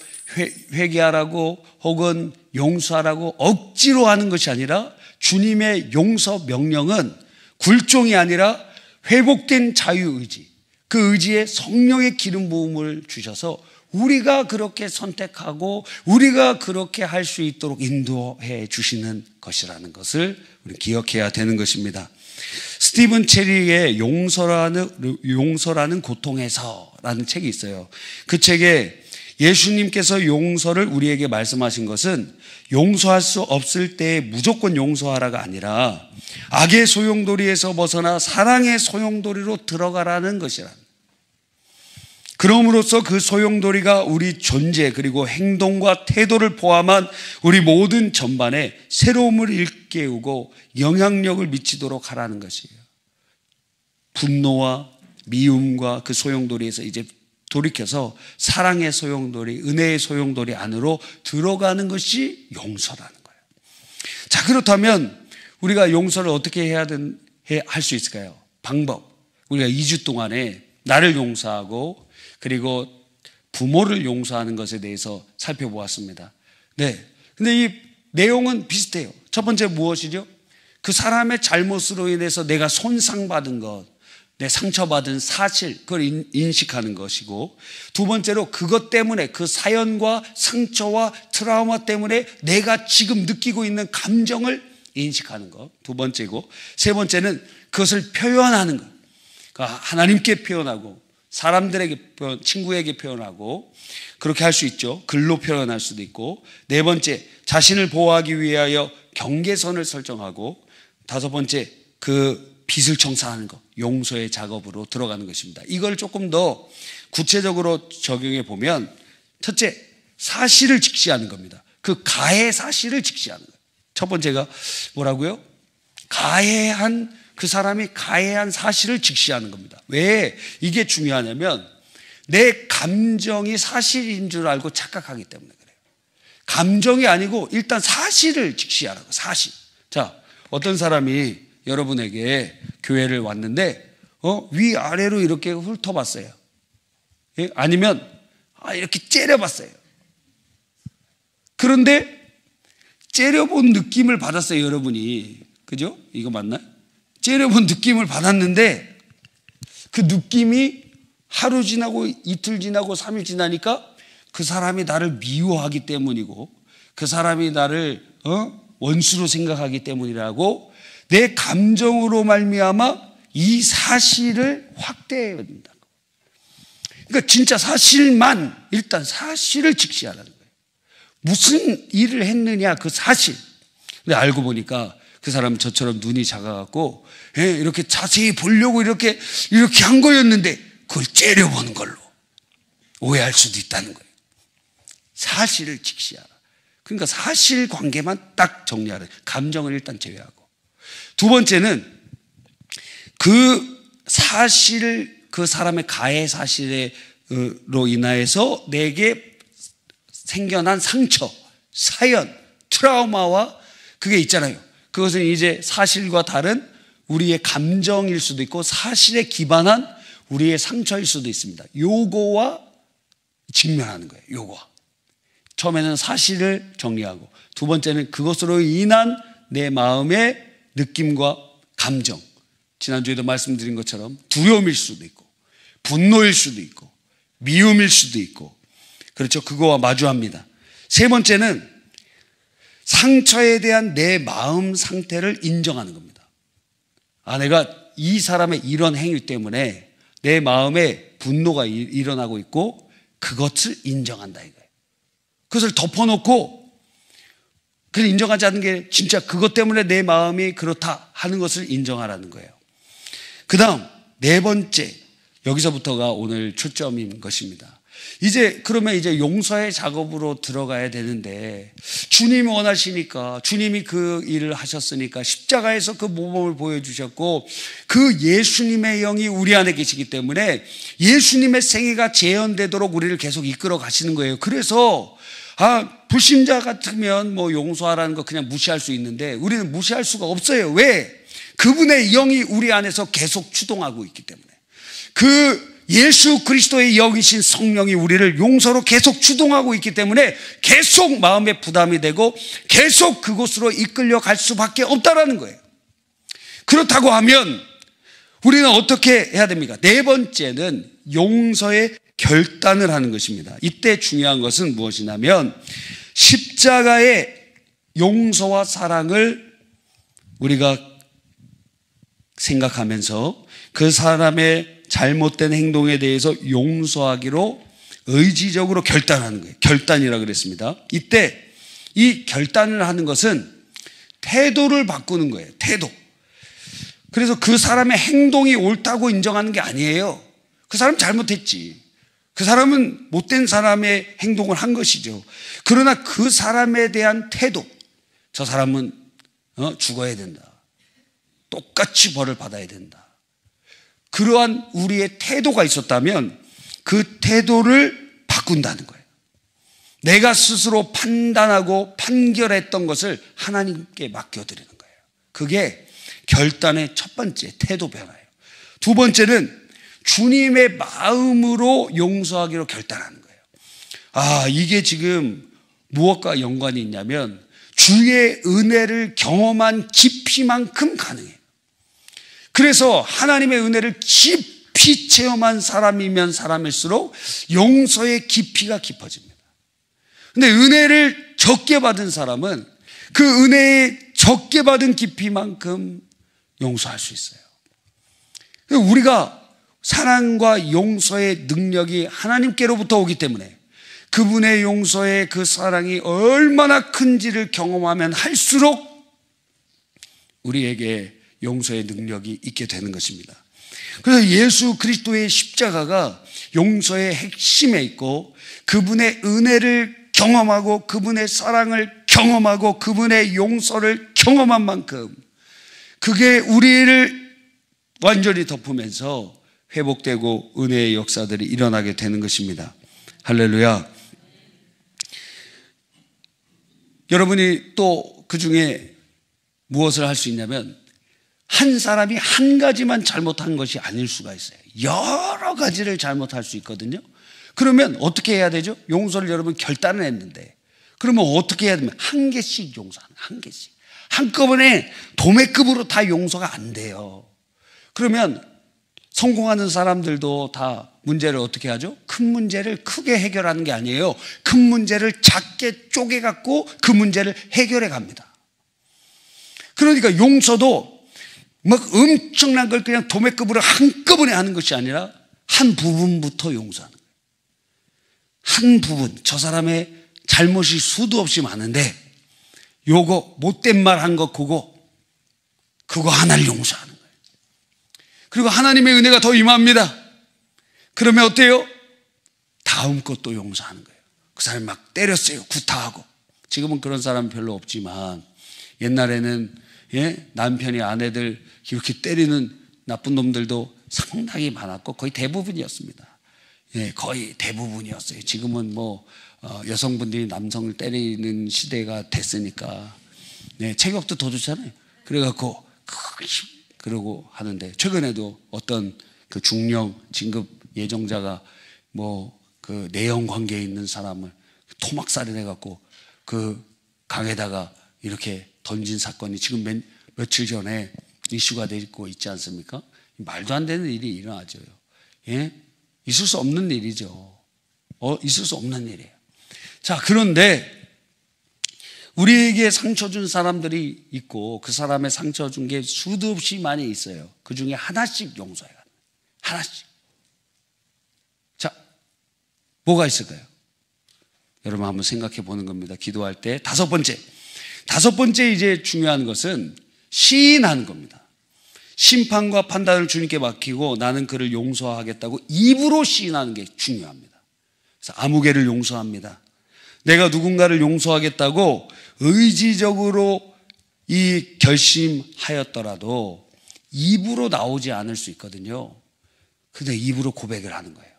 A: 회개하라고 혹은 용서하라고 억지로 하는 것이 아니라 주님의 용서 명령은 굴종이 아니라 회복된 자유의지, 그 의지에 성령의 기름 부음을 주셔서 우리가 그렇게 선택하고 우리가 그렇게 할 수 있도록 인도해 주시는 것이라는 것을 우리 기억해야 되는 것입니다. 스티븐 체리의 용서라는 고통에서라는 책이 있어요. 그 책에 예수님께서 용서를 우리에게 말씀하신 것은 용서할 수 없을 때 무조건 용서하라가 아니라 악의 소용돌이에서 벗어나 사랑의 소용돌이로 들어가라는 것이라. 그럼으로써 그 소용돌이가 우리 존재 그리고 행동과 태도를 포함한 우리 모든 전반에 새로움을 일깨우고 영향력을 미치도록 하라는 것이에요. 분노와 미움과 그 소용돌이에서 이제 돌이켜서 사랑의 소용돌이, 은혜의 소용돌이 안으로 들어가는 것이 용서라는 거예요. 자, 그렇다면 우리가 용서를 어떻게 할 수 있을까요? 방법. 우리가 2주 동안에 나를 용서하고 그리고 부모를 용서하는 것에 대해서 살펴보았습니다. 네. 근데 이 내용은 비슷해요. 첫 번째 무엇이죠? 그 사람의 잘못으로 인해서 내가 손상받은 것, 내 상처받은 사실, 그걸 인식하는 것이고, 두 번째로 그것 때문에 그 사연과 상처와 트라우마 때문에 내가 지금 느끼고 있는 감정을 인식하는 것, 두 번째고, 세 번째는 그것을 표현하는 것. 그러니까 하나님께 표현하고 사람들에게 친구에게 표현하고 그렇게 할 수 있죠. 글로 표현할 수도 있고, 네 번째 자신을 보호하기 위하여 경계선을 설정하고, 다섯 번째 그 빚을 청산하는 것, 용서의 작업으로 들어가는 것입니다. 이걸 조금 더 구체적으로 적용해 보면, 첫째, 사실을 직시하는 겁니다. 그 가해 사실을 직시하는 거예요. 첫 번째가 뭐라고요? 그 사람이 가해한 사실을 직시하는 겁니다. 왜 이게 중요하냐면, 내 감정이 사실인 줄 알고 착각하기 때문에 그래요. 감정이 아니고 일단 사실을 직시하라고. 사실. 자, 어떤 사람이 여러분에게 교회를 왔는데 위아래로 이렇게 훑어봤어요. 예? 아니면 이렇게 째려봤어요. 그런데 째려본 느낌을 받았어요, 여러분이. 그죠? 이거 맞나요? 째려본 느낌을 받았는데 그 느낌이 하루 지나고 이틀 지나고 3일 지나니까 그 사람이 나를 미워하기 때문이고 그 사람이 나를 원수로 생각하기 때문이라고 내 감정으로 말미암아 이 사실을 확대해야 된다. 그러니까 진짜 사실만, 일단 사실을 직시하라는 거예요. 무슨 일을 했느냐, 그 사실. 근데 알고 보니까 그 사람은 저처럼 눈이 작아갖고 이렇게 자세히 보려고 이렇게 한 거였는데 그걸 째려보는 걸로 오해할 수도 있다는 거예요. 사실을 직시하라. 그러니까 사실관계만 딱 정리하라. 감정을 일단 제외하고. 두 번째는 그 사람의 가해 사실로 인하여서 내게 생겨난 상처, 사연, 트라우마와 그게 있잖아요. 그것은 이제 사실과 다른 우리의 감정일 수도 있고 사실에 기반한 우리의 상처일 수도 있습니다. 요거와 직면하는 거예요. 요거와. 처음에는 사실을 정리하고, 두 번째는 그것으로 인한 내 마음의 느낌과 감정. 지난주에도 말씀드린 것처럼 두려움일 수도 있고 분노일 수도 있고 미움일 수도 있고, 그렇죠. 그거와 마주합니다. 세 번째는 상처에 대한 내 마음 상태를 인정하는 겁니다. 내가 이 사람의 이런 행위 때문에 내 마음에 분노가 일어나고 있고 그것을 인정한다 이거예요. 그것을 덮어놓고 그걸 인정하지 않는 게 진짜 그것 때문에 내 마음이 그렇다 하는 것을 인정하라는 거예요. 그 다음 네 번째, 여기서부터가 오늘 초점인 것입니다. 그러면 이제 용서의 작업으로 들어가야 되는데, 주님이 원하시니까, 주님이 그 일을 하셨으니까 십자가에서 그 모범을 보여주셨고 그 예수님의 영이 우리 안에 계시기 때문에 예수님의 생애가 재현되도록 우리를 계속 이끌어 가시는 거예요. 그래서 불신자 같으면 용서하라는 거 그냥 무시할 수 있는데 우리는 무시할 수가 없어요. 왜? 그분의 영이 우리 안에서 계속 추동하고 있기 때문에. 그 예수 그리스도의 영이신 성령이 우리를 용서로 계속 추동하고 있기 때문에 계속 마음에 부담이 되고 계속 그곳으로 이끌려 갈 수밖에 없다라는 거예요. 그렇다고 하면 우리는 어떻게 해야 됩니까? 네 번째는 용서의 결단을 하는 것입니다. 이때 중요한 것은 무엇이냐면 십자가의 용서와 사랑을 우리가 생각하면서 그 사람의 잘못된 행동에 대해서 용서하기로 의지적으로 결단하는 거예요. 결단이라고 그랬습니다. 이때 이 결단을 하는 것은 태도를 바꾸는 거예요. 태도. 그래서 그 사람의 행동이 옳다고 인정하는 게 아니에요. 그 사람 잘못했지. 그 사람은 못된 사람의 행동을 한 것이죠. 그러나 그 사람에 대한 태도, 저 사람은 죽어야 된다. 똑같이 벌을 받아야 된다. 그러한 우리의 태도가 있었다면 그 태도를 바꾼다는 거예요. 내가 스스로 판단하고 판결했던 것을 하나님께 맡겨드리는 거예요. 그게 결단의 첫 번째 태도 변화예요. 두 번째는 주님의 마음으로 용서하기로 결단하는 거예요. 이게 지금 무엇과 연관이 있냐면 주의 은혜를 경험한 깊이만큼 가능해요. 그래서 하나님의 은혜를 깊이 체험한 사람이면 사람일수록 용서의 깊이가 깊어집니다. 근데 은혜를 적게 받은 사람은 그 은혜에 적게 받은 깊이만큼 용서할 수 있어요. 우리가 사랑과 용서의 능력이 하나님께로부터 오기 때문에 그분의 용서의 그 사랑이 얼마나 큰지를 경험하면 할수록 우리에게 용서의 능력이 있게 되는 것입니다. 그래서 예수 그리스도의 십자가가 용서의 핵심에 있고, 그분의 은혜를 경험하고 그분의 사랑을 경험하고 그분의 용서를 경험한 만큼 그게 우리를 완전히 덮으면서 회복되고 은혜의 역사들이 일어나게 되는 것입니다. 할렐루야. 여러분이 또 그 중에 무엇을 할 수 있냐면, 한 사람이 한 가지만 잘못한 것이 아닐 수가 있어요. 여러 가지를 잘못할 수 있거든요. 그러면 어떻게 해야 되죠? 용서를 여러분 결단을 했는데, 그러면 어떻게 해야 되면 한 개씩 용서하는, 한 개씩. 한꺼번에 도매급으로 다 용서가 안 돼요. 그러면 성공하는 사람들도 다 문제를 어떻게 하죠? 큰 문제를 크게 해결하는 게 아니에요. 큰 문제를 작게 쪼개갖고 그 문제를 해결해 갑니다. 그러니까 용서도 막 엄청난 걸 그냥 도매급으로 한꺼번에 하는 것이 아니라 한 부분부터 용서하는 거예요. 한 부분, 저 사람의 잘못이 수도 없이 많은데 요거 못된 말 한 거 그거 하나를 용서하는 거예요. 그리고 하나님의 은혜가 더 임합니다. 그러면 어때요? 다음 것도 용서하는 거예요. 그 사람이 막 때렸어요. 구타하고. 지금은 그런 사람은 별로 없지만 옛날에는 남편이 아내들 이렇게 때리는 나쁜 놈들도 상당히 많았고 거의 대부분이었습니다. 거의 대부분이었어요. 지금은 뭐 여성분들이 남성을 때리는 시대가 됐으니까 체격도 더 좋잖아요. 그래갖고 그러고 하는데, 최근에도 어떤 그 중령 진급 예정자가 뭐 그 내연 관계에 있는 사람을 토막살인해갖고 그 강에다가 이렇게 던진 사건이 지금 며칠 전에 이슈가 되고 있지 않습니까? 말도 안 되는 일이 일어나죠. 있을 수 없는 일이죠. 있을 수 없는 일이에요. 자, 그런데 우리에게 상처 준 사람들이 있고 그 사람의 상처 준 게 수도 없이 많이 있어요. 그 중에 하나씩 용서해야 돼요. 하나씩. 자, 뭐가 있을까요? 여러분 한번 생각해 보는 겁니다. 기도할 때 다섯 번째 이제 중요한 것은 시인하는 겁니다. 심판과 판단을 주님께 맡기고 나는 그를 용서하겠다고 입으로 시인하는 게 중요합니다. 그래서 아무개를 용서합니다. 내가 누군가를 용서하겠다고 의지적으로 이 결심하였더라도 입으로 나오지 않을 수 있거든요. 근데 입으로 고백을 하는 거예요.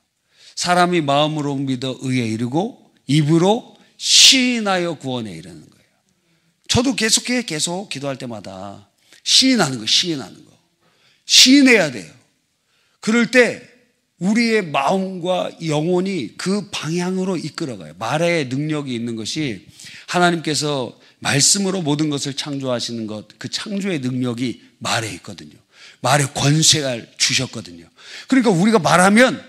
A: 사람이 마음으로 믿어 의에 이르고 입으로 시인하여 구원에 이르는 거예요. 저도 계속 기도할 때마다 시인하는 거. 시인해야 돼요. 그럴 때 우리의 마음과 영혼이 그 방향으로 이끌어가요. 말의 능력이 있는 것이 하나님께서 말씀으로 모든 것을 창조하시는 것, 그 창조의 능력이 말에 있거든요. 말에 권세를 주셨거든요. 그러니까 우리가 말하면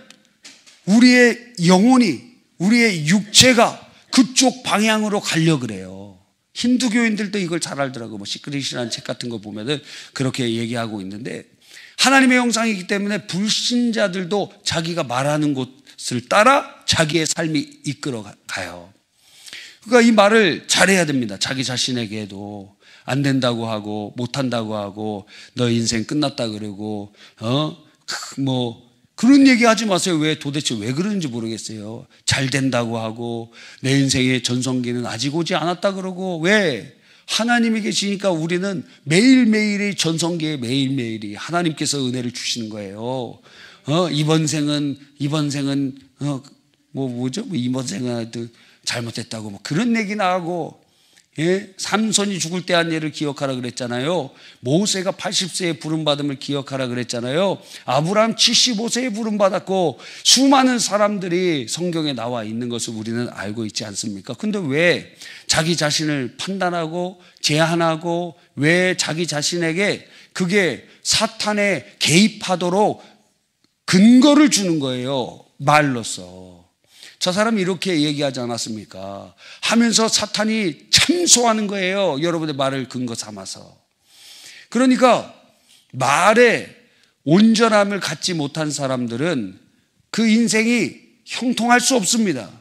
A: 우리의 영혼이, 우리의 육체가 그쪽 방향으로 가려고 그래요. 힌두교인들도 이걸 잘 알더라고요. 뭐 시크릿이라는 책 같은 거 보면은 그렇게 얘기하고 있는데, 하나님의 형상이기 때문에 불신자들도 자기가 말하는 곳을 따라 자기의 삶이 이끌어가요. 그러니까 이 말을 잘해야 됩니다. 자기 자신에게도 안 된다고 하고 못한다고 하고 너 인생 끝났다 그러고 뭐 그런 얘기 하지 마세요. 도대체 왜 그러는지 모르겠어요. 잘 된다고 하고 내 인생의 전성기는 아직 오지 않았다 그러고, 왜? 하나님이 계시니까 우리는 매일매일의 전성기에 매일매일이 하나님께서 은혜를 주시는 거예요. 이번 생은 이번 생은 잘못했다고 뭐 그런 얘기나 하고, 삼손이 죽을 때 한 예를 기억하라 그랬잖아요. 모세가 80세에 부름받음을 기억하라 그랬잖아요. 아브라함 75세에 부름받았고 수많은 사람들이 성경에 나와 있는 것을 우리는 알고 있지 않습니까? 근데 왜 자기 자신을 판단하고 제한하고, 왜 자기 자신에게 그게 사탄에 개입하도록 근거를 주는 거예요. 말로써. 저 사람이 이렇게 얘기하지 않았습니까? 하면서 사탄이 참소하는 거예요. 여러분의 말을 근거 삼아서. 그러니까 말에 온전함을 갖지 못한 사람들은 그 인생이 형통할 수 없습니다.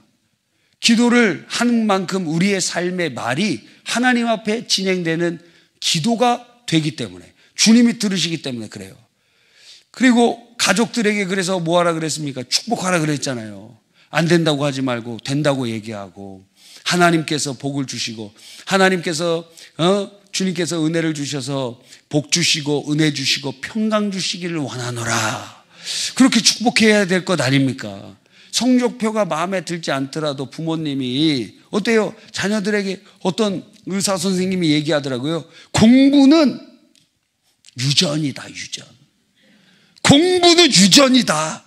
A: 기도를 하는 만큼 우리의 삶의 말이 하나님 앞에 진행되는 기도가 되기 때문에, 주님이 들으시기 때문에 그래요. 그리고 가족들에게 그래서 뭐 하라 그랬습니까? 축복하라 그랬잖아요. 안 된다고 하지 말고 된다고 얘기하고, 하나님께서 복을 주시고, 하나님께서 주님께서 은혜를 주셔서 복 주시고 은혜 주시고 평강 주시기를 원하노라, 그렇게 축복해야 될 것 아닙니까? 성적표가 마음에 들지 않더라도 부모님이 어때요? 자녀들에게 어떤 의사 선생님이 얘기하더라고요. 공부는 유전이다, 유전. 공부는 유전이다.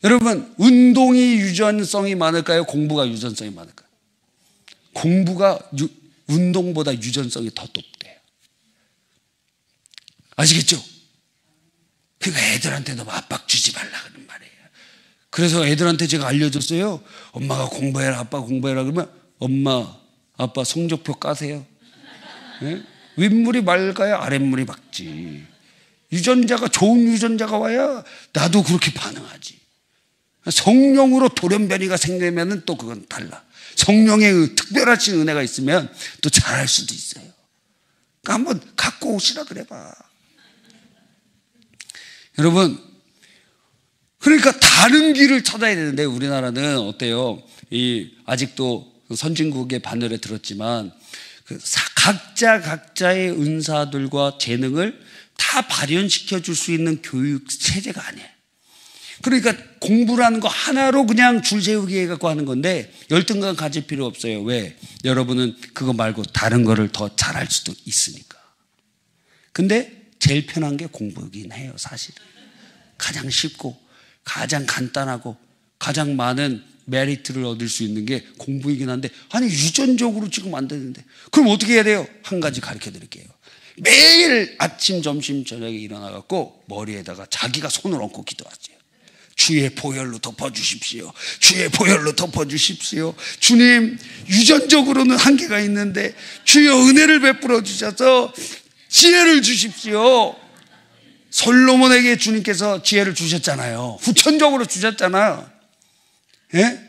A: 여러분, 운동이 유전성이 많을까요? 공부가 유전성이 많을까요? 공부가 운동보다 유전성이 더 높대요. 아시겠죠? 그러니까 애들한테도 압박 주지 말라는 말이에요. 그래서 애들한테 제가 알려줬어요. 엄마가 공부해라, 아빠 공부해라 그러면 엄마, 아빠 성적표 까세요. 네? 윗물이 맑아야 아랫물이 맑지. 유전자가, 좋은 유전자가 와야 나도 그렇게 반응하지. 성령으로 돌연변이가 생기면 또 그건 달라. 성령의 특별하신 은혜가 있으면 또 잘할 수도 있어요. 그러니까 한번 갖고 오시라 그래봐. 여러분, 그러니까 다른 길을 찾아야 되는데 우리나라는 어때요? 아직도 선진국의 바늘에 들었지만 각자의 은사들과 재능을 다 발현시켜 줄 수 있는 교육 체제가 아니에요. 그러니까 공부라는 거 하나로 그냥 줄 세우기 해갖고 하는 건데 열등감 가질 필요 없어요. 왜? 여러분은 그거 말고 다른 거를 더 잘할 수도 있으니까. 근데 제일 편한 게 공부이긴 해요, 사실은. 가장 쉽고 가장 간단하고 가장 많은 메리트를 얻을 수 있는 게 공부이긴 한데, 아니 유전적으로 지금 안 되는데 그럼 어떻게 해야 돼요? 한 가지 가르쳐 드릴게요. 매일 아침 점심 저녁에 일어나갖고 머리에다가 자기가 손을 얹고 기도하세요. 주의 보혈로 덮어주십시오. 주의 보혈로 덮어주십시오. 주님, 유전적으로는 한계가 있는데 주여 은혜를 베풀어 주셔서 지혜를 주십시오. 솔로몬에게 주님께서 지혜를 주셨잖아요. 후천적으로 주셨잖아요. 예?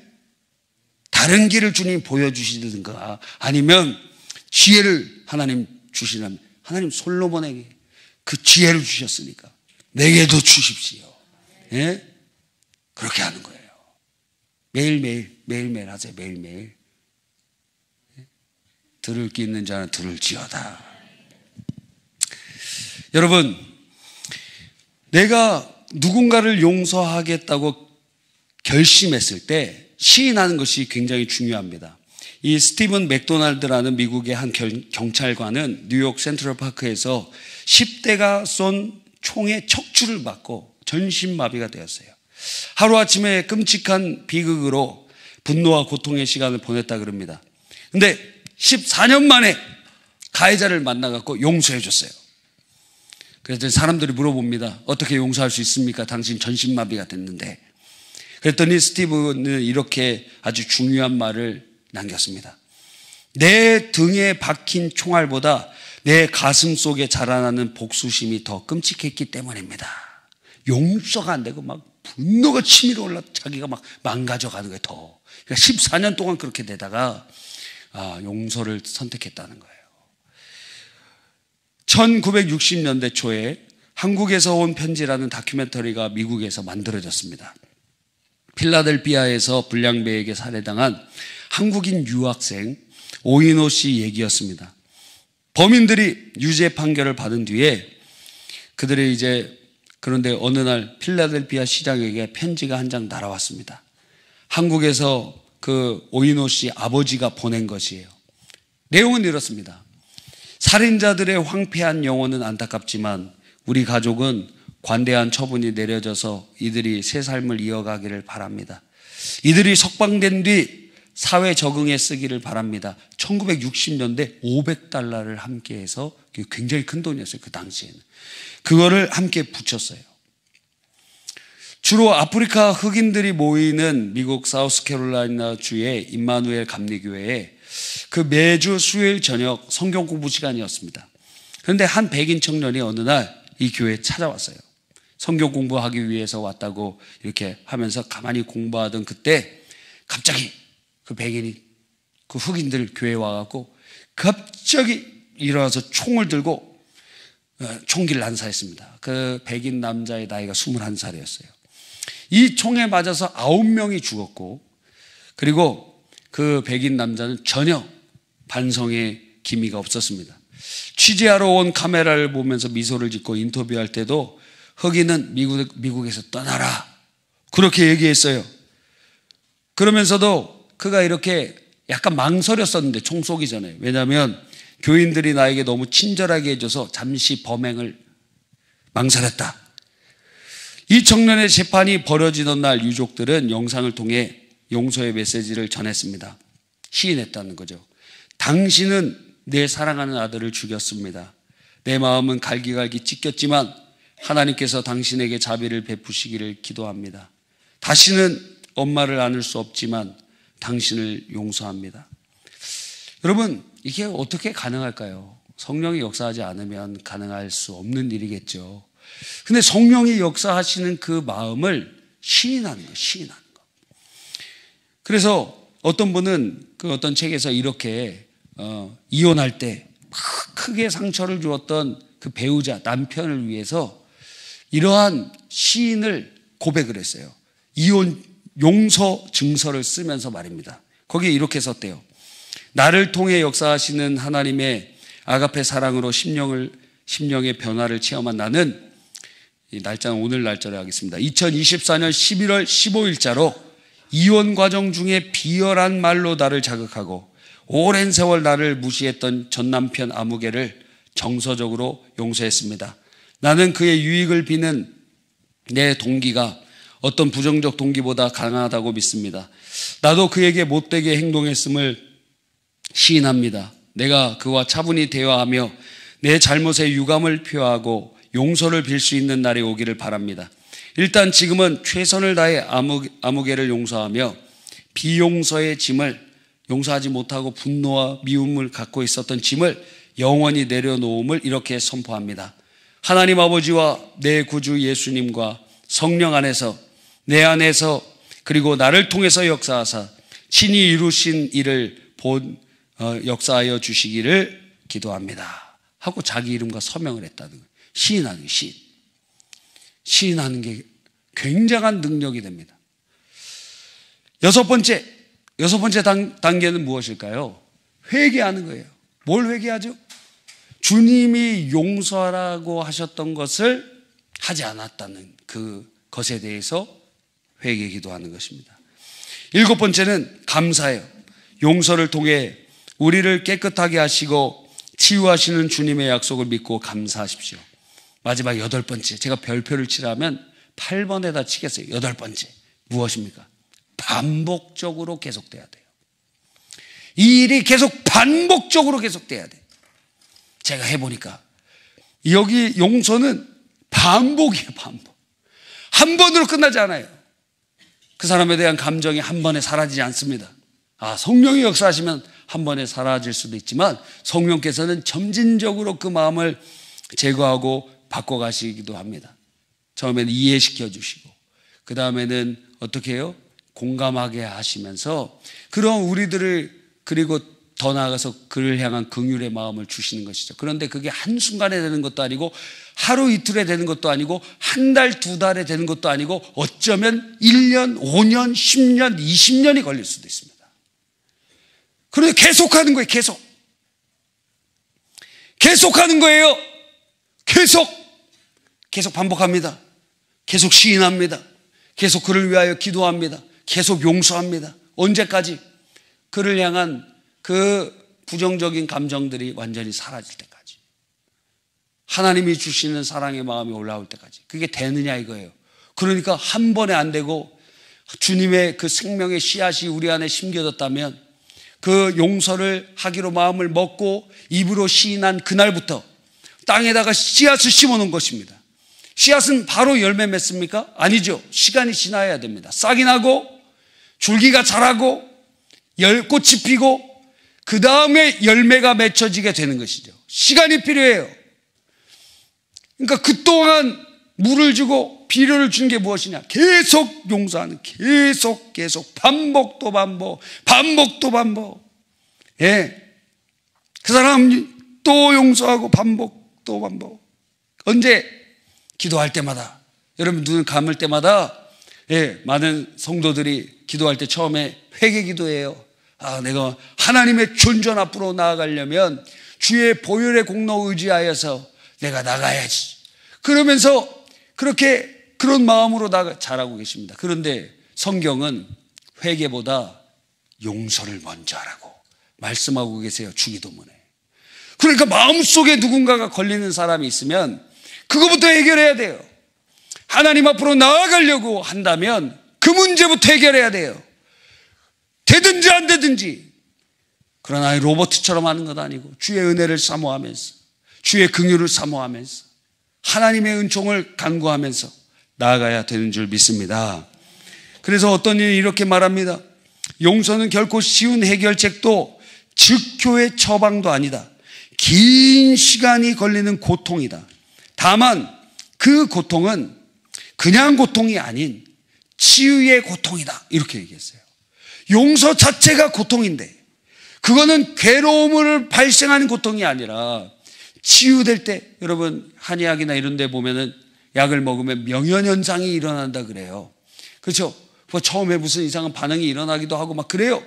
A: 다른 길을 주님 보여주시든가 아니면 지혜를 하나님 주시라면, 하나님 솔로몬에게 그 지혜를 주셨으니까 내게도 주십시오. 예? 그렇게 하는 거예요. 매일매일 하세요. 매일매일. 들을 게 있는 자는 들을지어다. 여러분, 내가 누군가를 용서하겠다고 결심했을 때 시인하는 것이 굉장히 중요합니다. 이 스티븐 맥도날드라는 미국의 한 경찰관은 뉴욕 센트럴파크에서 10대가 쏜 총에 척추를 맞고 전신마비가 되었어요. 하루아침에 끔찍한 비극으로 분노와 고통의 시간을 보냈다 그럽니다. 근데 14년 만에 가해자를 만나갖고 용서해 줬어요. 그래서 사람들이 물어봅니다. 어떻게 용서할 수 있습니까? 당신 전신마비가 됐는데. 그랬더니 스티븐은 이렇게 아주 중요한 말을 남겼습니다. 내 등에 박힌 총알보다 내 가슴 속에 자라나는 복수심이 더 끔찍했기 때문입니다. 용서가 안 되고 막 분노가 치밀어 올라 자기가 막 망가져가는 거예요. 더. 그러니까 14년 동안 그렇게 되다가 용서를 선택했다는 거예요. 1960년대 초에 한국에서 온 편지라는 다큐멘터리가 미국에서 만들어졌습니다. 필라델피아에서 불량배에게 살해당한 한국인 유학생 오인호 씨 얘기였습니다. 범인들이 유죄 판결을 받은 뒤에 그들이 그런데 어느 날 필라델피아 시장에게 편지가 한 장 날아왔습니다. 한국에서 그 오인호 씨 아버지가 보낸 것이에요. 내용은 이렇습니다. 살인자들의 황폐한 영혼은 안타깝지만 우리 가족은 관대한 처분이 내려져서 이들이 새 삶을 이어가기를 바랍니다. 이들이 석방된 뒤 사회 적응에 쓰기를 바랍니다. 1960년대 500달러를 함께해서 굉장히 큰 돈이었어요. 그 당시에는. 그거를 함께 붙였어요. 주로 아프리카 흑인들이 모이는 미국 사우스캐롤라이나 주의 임마누엘 감리교회에 그 매주 수요일 저녁 성경 공부 시간이었습니다. 그런데 한 백인 청년이 어느 날 이 교회에 찾아왔어요. 성경 공부하기 위해서 왔다고 이렇게 하면서 가만히 공부하던 그때 갑자기 그 백인이 그 흑인들 교회에 와갖고 갑자기 일어나서 총을 들고 총기를 난사했습니다. 그 백인 남자의 나이가 21살이었어요. 이 총에 맞아서 9명이 죽었고, 그리고 그 백인 남자는 전혀 반성의 기미가 없었습니다. 취재하러 온 카메라를 보면서 미소를 짓고 인터뷰할 때도 흑인은 미국에서 떠나라, 그렇게 얘기했어요. 그러면서도 그가 이렇게 약간 망설였었는데, 총 쏘기 전에. 왜냐하면 교인들이 나에게 너무 친절하게 해줘서 잠시 범행을 망설였다. 이 청년의 재판이 벌어지던 날 유족들은 영상을 통해 용서의 메시지를 전했습니다. 시인했다는 거죠. 당신은 내 사랑하는 아들을 죽였습니다. 내 마음은 갈기갈기 찢겼지만 하나님께서 당신에게 자비를 베푸시기를 기도합니다. 다시는 엄마를 안을 수 없지만 당신을 용서합니다. 여러분, 이게 어떻게 가능할까요? 성령이 역사하지 않으면 가능할 수 없는 일이겠죠. 근데 성령이 역사하시는 그 마음을 시인하는 거예요. 시인하는 거. 그래서 어떤 분은 그 어떤 책에서 이렇게 이혼할 때 크게 상처를 주었던 그 배우자, 남편을 위해서 이러한 시인을 고백을 했어요. 이혼 용서 증서를 쓰면서 말입니다. 거기에 이렇게 썼대요. 나를 통해 역사하시는 하나님의 아가페 사랑으로 심령의 변화를 체험한 나는, 이 날짜는 오늘 날짜로 하겠습니다. 2024년 11월 15일자로 이혼 과정 중에 비열한 말로 나를 자극하고 오랜 세월 나를 무시했던 전 남편 아무개를 정서적으로 용서했습니다. 나는 그의 유익을 비는 내 동기가 어떤 부정적 동기보다 강하다고 믿습니다. 나도 그에게 못되게 행동했음을 시인합니다. 내가 그와 차분히 대화하며 내 잘못에 유감을 표하고 용서를 빌 수 있는 날이 오기를 바랍니다. 일단 지금은 최선을 다해 아무개를 용서하며 비용서의 짐을, 용서하지 못하고 분노와 미움을 갖고 있었던 짐을 영원히 내려놓음을 이렇게 선포합니다. 하나님 아버지와 내 구주 예수님과 성령 안에서, 내 안에서, 그리고 나를 통해서 역사하사 친히 이루신 일을 역사하여 주시기를 기도합니다 하고 자기 이름과 서명을 했다는 거예요. 시인하는 게, 시인하는 게 굉장한 능력이 됩니다. 여섯 번째 단계는 무엇일까요? 회개하는 거예요. 뭘 회개하죠? 주님이 용서하라고 하셨던 것을 하지 않았다는 그것에 대해서 회개 기도하는 것입니다. 일곱 번째는 감사예요. 용서를 통해 우리를 깨끗하게 하시고 치유하시는 주님의 약속을 믿고 감사하십시오. 마지막 여덟 번째, 제가 별표를 치라면 8번에다 치겠어요. 여덟 번째, 무엇입니까? 반복적으로 계속돼야 돼요. 이 일이 계속 반복적으로 계속돼야 돼요. 제가 해보니까 여기 용서는 반복이에요. 반복. 한 번으로 끝나지 않아요. 그 사람에 대한 감정이 한 번에 사라지지 않습니다. 성령이 역사하시면 한 번에 사라질 수도 있지만 성령께서는 점진적으로 그 마음을 제거하고 바꿔가시기도 합니다. 처음에는 이해시켜 주시고 그 다음에는 어떻게 해요? 공감하게 하시면서 그런 우리들을, 그리고 더 나아가서 그를 향한 긍휼의 마음을 주시는 것이죠. 그런데 그게 한순간에 되는 것도 아니고 하루 이틀에 되는 것도 아니고 한 달, 두 달에 되는 것도 아니고 어쩌면 1년, 5년, 10년, 20년이 걸릴 수도 있습니다. 그런데 계속하는 거예요. 계속하는 거예요. 계속 반복합니다. 계속 시인합니다. 계속 그를 위하여 기도합니다. 계속 용서합니다. 언제까지? 그를 향한 그 부정적인 감정들이 완전히 사라질 때까지, 하나님이 주시는 사랑의 마음이 올라올 때까지. 그게 되느냐 이거예요. 그러니까 한 번에 안 되고 주님의 그 생명의 씨앗이 우리 안에 심겨졌다면 그 용서를 하기로 마음을 먹고 입으로 시인한 그날부터 땅에다가 씨앗을 심어놓은 것입니다. 씨앗은 바로 열매 맺습니까? 아니죠. 시간이 지나야 됩니다. 싹이 나고 줄기가 자라고 꽃이 피고 그 다음에 열매가 맺혀지게 되는 것이죠. 시간이 필요해요. 그러니까 그동안 물을 주고 비료를 준 게 무엇이냐? 계속 용서하는, 계속 반복도 반복. 예. 그 사람 또 용서하고 반복. 언제? 기도할 때마다. 여러분 눈을 감을 때마다 많은 성도들이 기도할 때 처음에 회개 기도해요. 내가 하나님의 존전 앞으로 나아가려면 주의 보혈의 공로 의지하여서 내가 나가야지. 그러면서 그런 마음으로 잘하고 계십니다. 그런데 성경은 회개보다 용서를 먼저 하라고 말씀하고 계세요. 주기도문에. 그러니까 마음속에 누군가가 걸리는 사람이 있으면 그거부터 해결해야 돼요. 하나님 앞으로 나아가려고 한다면 그 문제부터 해결해야 돼요. 되든지 안 되든지. 그러나 로버트처럼 하는 것 아니고 주의 은혜를 사모하면서 주의 긍휼을 사모하면서 하나님의 은총을 간구하면서 나아가야 되는 줄 믿습니다. 그래서 어떤 이는 이렇게 말합니다. 용서는 결코 쉬운 해결책도 즉효의 처방도 아니다. 긴 시간이 걸리는 고통이다. 다만 그 고통은 그냥 고통이 아닌 치유의 고통이다. 이렇게 얘기했어요. 용서 자체가 고통인데 그거는 괴로움을 발생하는 고통이 아니라 치유될 때, 여러분 한의학이나 이런 데 보면은 약을 먹으면 명현현상이 일어난다 그래요. 그렇죠? 처음에 무슨 이상한 반응이 일어나기도 하고 막 그래요.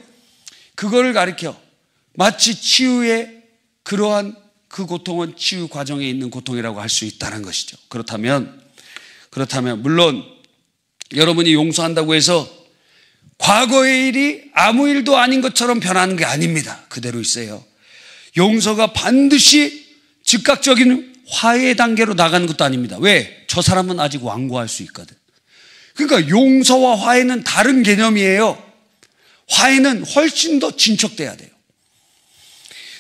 A: 그거를 가리켜 마치 치유의 그러한 그 고통은 치유 과정에 있는 고통이라고 할 수 있다는 것이죠. 그렇다면 물론 여러분이 용서한다고 해서 과거의 일이 아무 일도 아닌 것처럼 변하는 게 아닙니다. 그대로 있어요. 용서가 반드시 즉각적인 화해 단계로 나가는 것도 아닙니다. 왜? 저 사람은 아직 완고할 수 있거든. 그러니까 용서와 화해는 다른 개념이에요. 화해는 훨씬 더 진척돼야 돼요.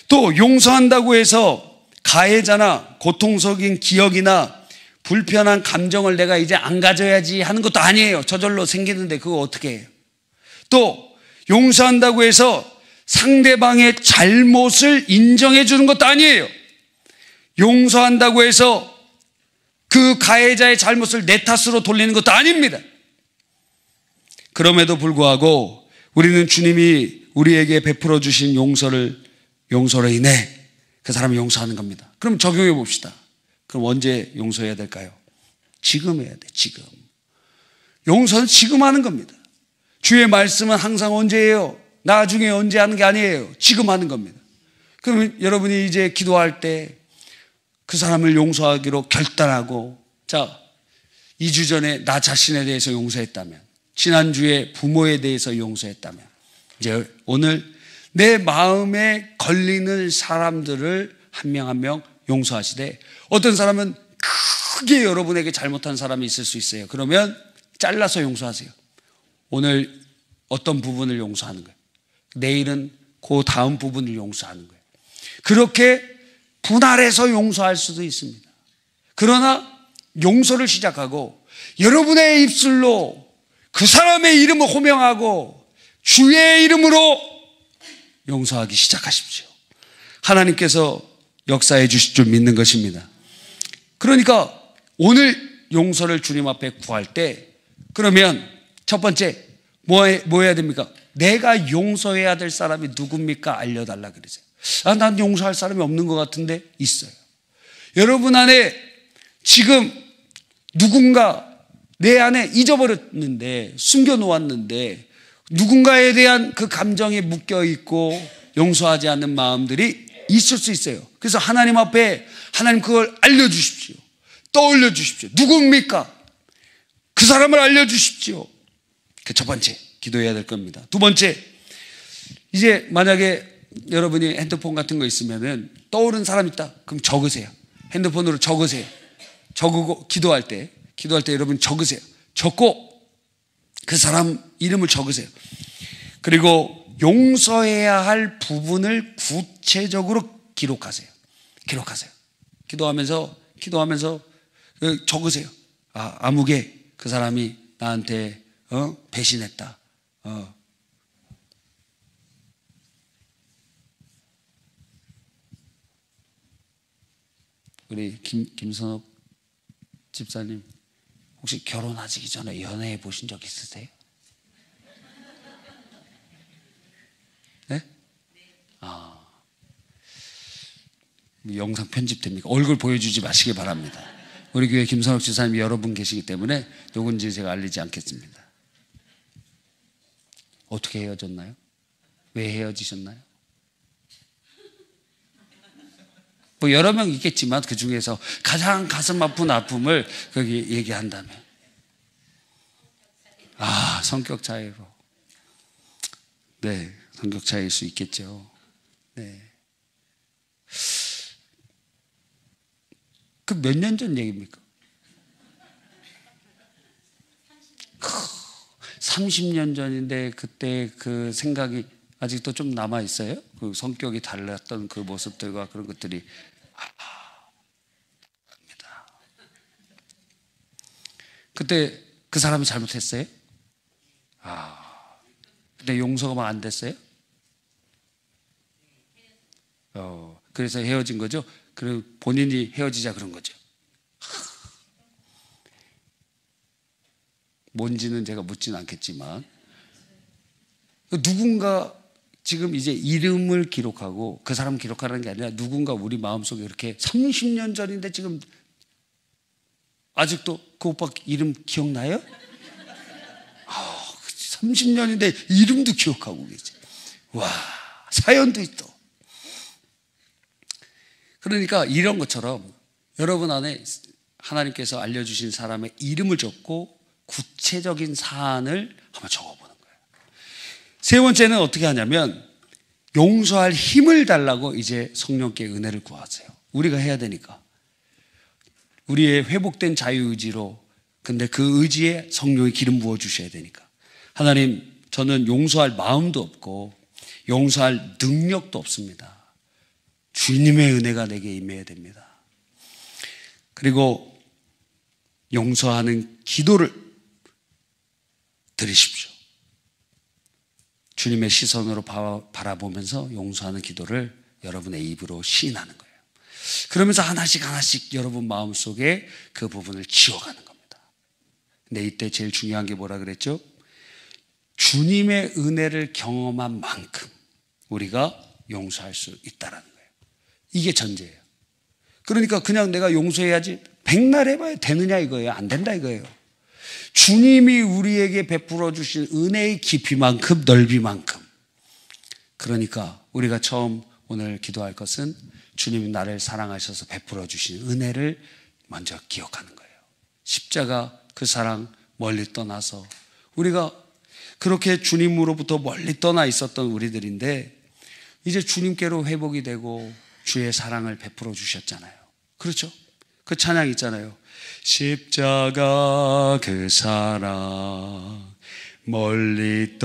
A: 또 용서한다고 해서 가해자나 고통적인 기억이나 불편한 감정을 내가 이제 안 가져야지 하는 것도 아니에요. 저절로 생기는데 그거 어떻게 해요? 또 용서한다고 해서 상대방의 잘못을 인정해 주는 것도 아니에요. 용서한다고 해서 그 가해자의 잘못을 내 탓으로 돌리는 것도 아닙니다. 그럼에도 불구하고 우리는 주님이 우리에게 베풀어 주신 용서로 인해 그 사람을 용서하는 겁니다. 그럼 적용해 봅시다. 그럼 언제 용서해야 될까요? 지금 해야 돼. 지금. 용서는 지금 하는 겁니다. 주의 말씀은 항상 언제예요? 나중에 언제 하는 게 아니에요. 지금 하는 겁니다. 그러면 여러분이 이제 기도할 때 그 사람을 용서하기로 결단하고, 자, 2주 전에 나 자신에 대해서 용서했다면, 지난주에 부모에 대해서 용서했다면, 이제 오늘 내 마음에 걸리는 사람들을 한 명 한 명 용서하시되, 어떤 사람은 크게 여러분에게 잘못한 사람이 있을 수 있어요. 그러면 잘라서 용서하세요. 오늘 어떤 부분을 용서하는 거예요. 내일은 그 다음 부분을 용서하는 거예요. 그렇게 분할해서 용서할 수도 있습니다. 그러나 용서를 시작하고 여러분의 입술로 그 사람의 이름을 호명하고 주의 이름으로 용서하기 시작하십시오. 하나님께서 역사해 주실 줄 믿는 것입니다. 그러니까 오늘 용서를 주님 앞에 구할 때, 그러면 첫 번째 뭐 해야 됩니까? 내가 용서해야 될 사람이 누굽니까? 알려달라 그러세요. 난 용서할 사람이 없는 것 같은데 있어요. 여러분 안에 지금 누군가 내 안에 잊어버렸는데, 숨겨놓았는데, 누군가에 대한 그 감정이 묶여있고 용서하지 않는 마음들이 있을 수 있어요. 그래서 하나님 앞에 하나님 그걸 알려주십시오. 떠올려 주십시오. 누굽니까? 그 사람을 알려주십시오. 그 첫 번째 기도해야 될 겁니다. 두 번째, 이제 만약에 여러분이 핸드폰 같은 거 있으면은 떠오른 사람 있다. 그럼 적으세요. 핸드폰으로 적으세요. 적고 기도할 때 여러분 적으세요. 적고 그 사람 이름을 적으세요. 그리고 용서해야 할 부분을 구체적으로 기록하세요. 기도하면서 적으세요. 아무개 그 사람이 나한테 배신했다. 우리 김선옥 집사님, 혹시 결혼하시기 전에 연애해 보신 적 있으세요? 네? 영상 편집됩니까? 얼굴 보여주지 마시기 바랍니다. 우리 교회 김선욱 지사님이 여러 분 계시기 때문에 누군지 제가 알리지 않겠습니다. 어떻게 헤어졌나요? 왜 헤어지셨나요? 뭐 여러 명 있겠지만 그 중에서 가장 가슴 아픈 아픔을 거기 얘기한다면, 성격 차이로. 네, 성격 차이일 수 있겠죠. 네. 그 몇 년 전 얘기입니까? 30년 전인데 그때 그 생각이 아직도 좀 남아 있어요? 그 성격이 달랐던 그 모습들과 그런 것들이. 그때 그 사람이 잘못했어요? 근데 용서가 막 안 됐어요? 그래서 헤어진 거죠? 그리고 본인이 헤어지자 그런 거죠. 뭔지는 제가 묻지는 않겠지만, 누군가 지금 이제 이름을 기록하고, 그 사람 기록하는 게 아니라 누군가 우리 마음속에 이렇게 30년 전인데 지금 아직도 그 오빠 이름 기억나요? 30년인데 이름도 기억하고 계지. 와, 사연도 있어. 그러니까 이런 것처럼 여러분 안에 하나님께서 알려주신 사람의 이름을 적고 구체적인 사안을 한번 적어보는 거예요. 세 번째는 어떻게 하냐면, 용서할 힘을 달라고 이제 성령께 은혜를 구하세요. 우리가 해야 되니까. 우리의 회복된 자유의지로, 근데 그 의지에 성령의 기름 부어주셔야 되니까. 하나님, 저는 용서할 마음도 없고 용서할 능력도 없습니다. 주님의 은혜가 내게 임해야 됩니다. 그리고 용서하는 기도를 드리십시오. 주님의 시선으로 바라보면서 용서하는 기도를 여러분의 입으로 시인하는 거예요. 그러면서 하나씩 하나씩 여러분 마음속에 그 부분을 지워가는 겁니다. 근데 이때 제일 중요한 게 뭐라 그랬죠? 주님의 은혜를 경험한 만큼 우리가 용서할 수 있다는 거예요. 이게 전제예요. 그러니까 그냥 내가 용서해야지, 백날 해봐야 되느냐 이거예요. 안 된다 이거예요. 주님이 우리에게 베풀어 주신 은혜의 깊이만큼, 넓이만큼. 그러니까 우리가 처음 오늘 기도할 것은 주님이 나를 사랑하셔서 베풀어 주신 은혜를 먼저 기억하는 거예요. 십자가 그 사랑 멀리 떠나서 우리가 그렇게 주님으로부터 멀리 떠나 있었던 우리들인데 이제 주님께로 회복이 되고 주의 사랑을 베풀어 주셨잖아요. 그렇죠? 그 찬양 있잖아요. 십자가 그 사랑 멀리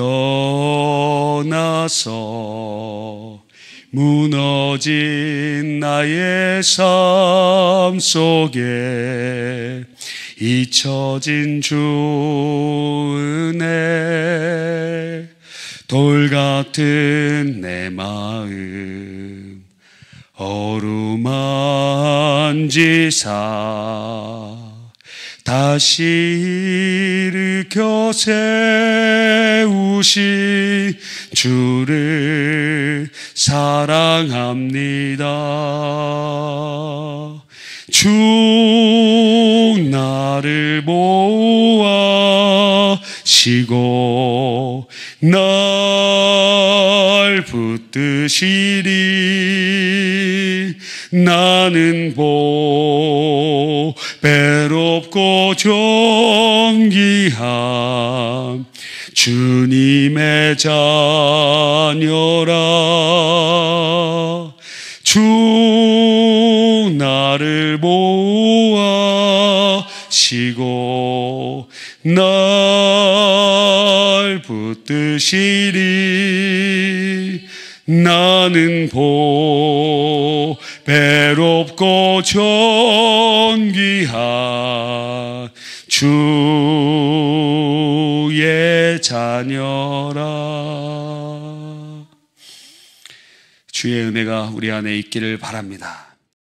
A: 떠나서 무너진 나의 삶 속에 잊혀진 주 은혜, 돌 같은 내 마음 어루만지사 다시 일으켜 세우신 주를 사랑합니다. 주 나를 보아시고 날 붙드시리. 나는 배롭고 존귀한 주님의 자녀라. 주 나를 보아시고 날 붙드시리. 나는 배롭고 존귀한 주의 자녀라. 주의 은혜가 우리 안에 있기를 바랍니다.